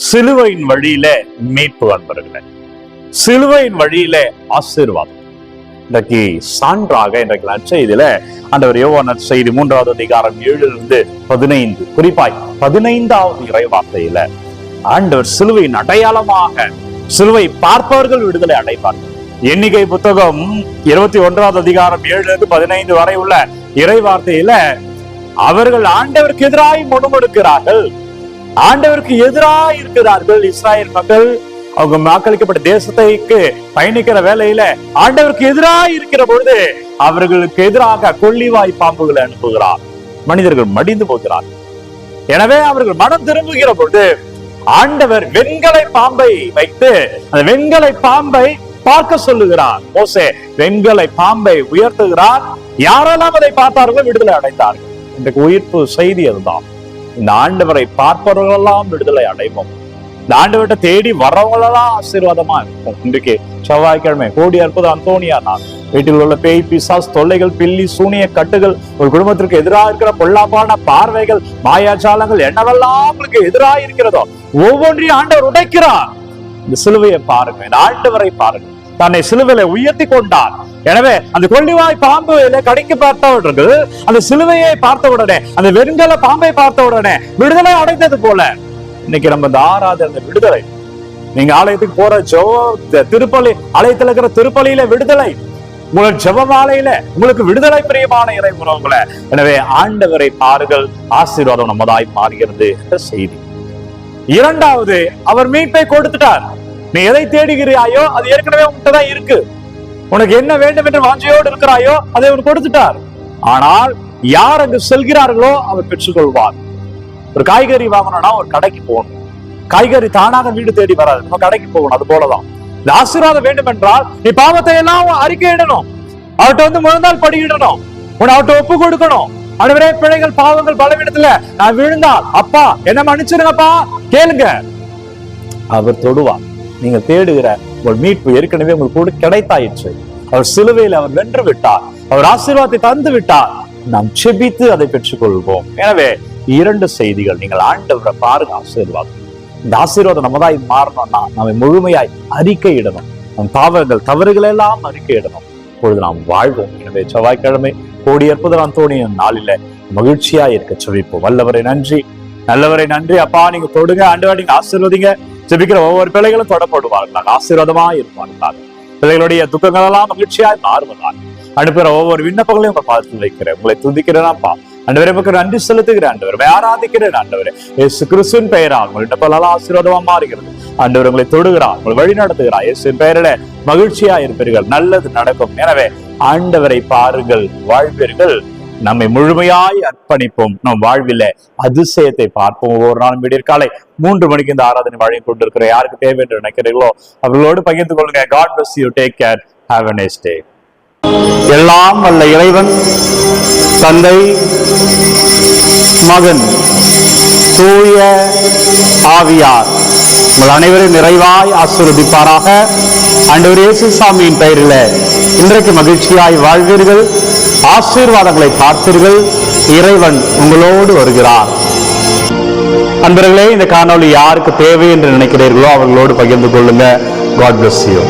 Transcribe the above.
சிலுவையின் வழியில மீட்பு அன்பர்களே, சிலுவையின் வழியில ஆசீர்வாதம். இன்றைக்கு சான்றாக இன்றைக்கு நற்செய்தியில ஆண்டவர் யோவான் நற்செய்தி 3வது அதிகாரம் 7-15 குறிப்பாய் 15வது இறைவார்த்தையில ஆண்டவர் சிலுவையின் அடையாளமாக சிலுவை பார்ப்பவர்கள் விடுதலை அடைப்பார்கள். எண்ணிக்கை புத்தகம் 21வது அதிகாரம் 7-15 வரை உள்ள இறைவார்த்தையில அவர்கள் ஆண்டவருக்கு எதிராய் முணுமுணுக்கிறார்கள், ஆண்டவருக்கு எதிராக இருக்கிறார்கள். இஸ்ராயல் மக்கள் அவங்க வாக்களிக்கப்பட்ட தேசத்தைக்கு பயணிக்கிற வேலையில ஆண்டவருக்கு எதிராக இருக்கிற பொழுது அவர்களுக்கு எதிராக கொள்ளிவாய் பாம்புகளை அனுப்புகிறார். மனிதர்கள் மடிந்து போகிறார். எனவே அவர்கள் மனம் திரும்புகிற பொழுது ஆண்டவர் வெண்கலை பாம்பை வைத்து அந்த வெண்கலை பாம்பை பார்க்க சொல்லுகிறார். மோசே வெண்கலை பாம்பை உயர்த்துகிறார். யாரெல்லாம் அதை பார்த்தார்களோ விடுதலை அடைந்தார்கள். இன்றைக்கு உயிர்ப்பு செய்தி அதுதான். இந்த ஆண்டவரை பார்ப்பவர்களெல்லாம் விடுதலை அடைவோம். இந்த ஆண்டவரை தேடி வர்றவங்களெல்லாம் ஆசீர்வாதமா இருக்கும். இன்றைக்கு செவ்வாய்க்கிழமை கோடி அற்புத அந்தோனியா நாள். வீட்டில் உள்ள பேய் பிசாஸ் தொல்லைகள், பில்லி சூனிய கட்டுகள், ஒரு குடும்பத்திற்கு எதிராக இருக்கிற பொல்லாப்பான பார்வைகள், மாயாஜாலங்கள் என்னவெல்லாம் உங்களுக்கு எதிராக இருக்கிறதோ ஒவ்வொன்றையும் ஆண்டவர் உடைக்கிறார். இந்த சிலுவையை பாருங்க, இந்த ஆண்டவரை பாருங்க. தன்னை சிலுவையில உயர்த்தி கொண்டார். எனவே அந்த கொள்ளிவாய் பாம்பு கடைக்கு பார்த்தவர்கள் அந்த சிலுவையை பார்த்த உடனே, அந்த வெண்கல பாம்பை பார்த்த உடனே விடுதலை அடைந்தது போல இன்னைக்கு நம்ம இந்த ஆராதனை விடுதலை. நீங்க ஆலயத்துக்கு போற திருப்பலி, ஆலயத்துல இருக்கிற திருப்பலியில விடுதலை, உங்களுக்கு ஜெபமாலையில உங்களுக்கு விடுதலை பிரியமான இறை உறவுகளை. எனவே ஆண்டவரை பாருங்கள், ஆசீர்வாதம் நம்மதாய் மாறுகிறது என்ற செய்தி. இரண்டாவது, அவர் மீட்பை கொடுத்துட்டார். நீ எதை தேடுகிறாயோ அது ஏற்கனவே உன்கிட்டதான் இருக்கு. உனக்கு என்ன வேண்டும் என்று வாஞ்சையோடு இருக்கிறாயோ அதை அவர் கொடுத்துட்டார். ஆனால் யார் அங்கு செல்கிறார்களோ அவர் பெற்றுக்கொள்வார். ஒரு காய்கறி வாங்கணும்னா ஒரு கடைக்கு போகணும். காய்கறி தானாக வீடு தேடி வராது, நம்ம கடைக்கு போகணும். அது போலதான் இந்த ஆசீர்வாதம் வேண்டும் என்றால் நீ பாவத்தை எல்லாம் அறிக்கையிடணும், அவர்கிட்ட வந்து முழந்தால் படியிடணும், உன்னை அவர்கிட்ட ஒப்பு கொடுக்கணும். ஆண்டவரே, பிழைகள் பாவங்கள் பலவீனத்துல நான் விழுந்தால் அப்பா என்ன மன்னிச்சிருங்கப்பா கேளுங்க, அவர் தொடுவார். நீங்க தேடுகிற ஒரு மீட்பு ஏற்கனவே உங்களுக்கு கூட கிடைத்தாயிற்று. அவர் சிலுவையில் அவர் வென்று விட்டார், அவர் ஆசீர்வாதத்தை தந்து விட்டார். நாம் செபித்து அதை பெற்றுக் கொள்வோம். எனவே 2 செய்திகள். நீங்கள் ஆண்டவரை பாருங்க, ஆசீர்வாதம். இந்த ஆசீர்வாதம் நம்மதான் மாறணும்னா நம்ம முழுமையாய் அறிக்கையிடணும். நம் பாவங்கள் தவறுகள் எல்லாம் அறிக்கையிடணும். இப்பொழுது நாம் வாழ்வோம். எனவே செவ்வாய்க்கிழமை கோடி அற்புத அந்தோனிய நாளில மகிழ்ச்சியா இருக்க செபிப்போம். வல்லவரை நன்றி, நல்லவரை நன்றி. அப்பா நீங்க தொடுங்க, ஆண்டவரை நீங்க ஆசீர்வதிங்க. ஜெபிக்கிற ஒவ்வொரு பிள்ளைகளும் தொடப்படுவார்கள், ஆசீர்வாதமா இருப்பார்கள். பிள்ளைகளுடைய துக்கங்கள் எல்லாம் மகிழ்ச்சியாய் மாறுவதாக. அனுப்புகிற ஒவ்வொரு விண்ணப்பங்களையும் உங்க பார்த்து வைக்கிறேன். உங்களை துதிக்கிறேன்ப்பா. ஆண்டவரே, நமக்கு நன்றி செலுத்துகிறேன். ஆண்டவரை ஆராதிக்கிறேன். ஆண்டவரே, இயேசு கிறிஸ்துவின் பெயரால் உங்கள் விண்ணப்பம் ஆசீர்வாதமா மாறுகிறது. ஆண்டவர் உங்களை தொடுகிறார், உங்களை வழி நடத்துகிறார். இயேசுவின் பெயரில மகிழ்ச்சியா இருப்பீர்கள், நல்லது நடக்கும். எனவே ஆண்டவரை பாருங்கள், வாழ்வீர்கள். நம்மை முழுமையாய் அர்ப்பணிப்போம். நம் வாழ்வில அதிசயத்தை பார்ப்போம். ஒவ்வொரு நாளும் விடியற்காலை 3 மணிக்கு இந்த ஆராதனை வழங்கி கொண்டிருக்கிற யாருக்கு தேவை என்று நினைக்கிறீர்களோ அவர்களோடு பகிர்ந்து கொள்ளுங்க. God bless you. Take care. Have a nice day. எல்லாம் வல்ல இறைவன் தந்தை, மகன், தூய ஆவியார் உங்கள் அனைவரும் நிறைவாய் ஆசீர்வதிப்பாராக. ஆண்டவர் இயேசு சாமியின் பெயரில் இன்றைக்கு மகிழ்ச்சியாய் வாழ்வீர்கள், ஆசீர்வாதங்களை பார்ப்பீர்கள். இறைவன் உங்களோடு வருகிறார். அன்பர்களே, இந்த காணொளி யாருக்கு தேவை என்று நினைக்கிறீர்களோ அவர்களோடு பகிர்ந்து கொள்ளுங்க. God bless you.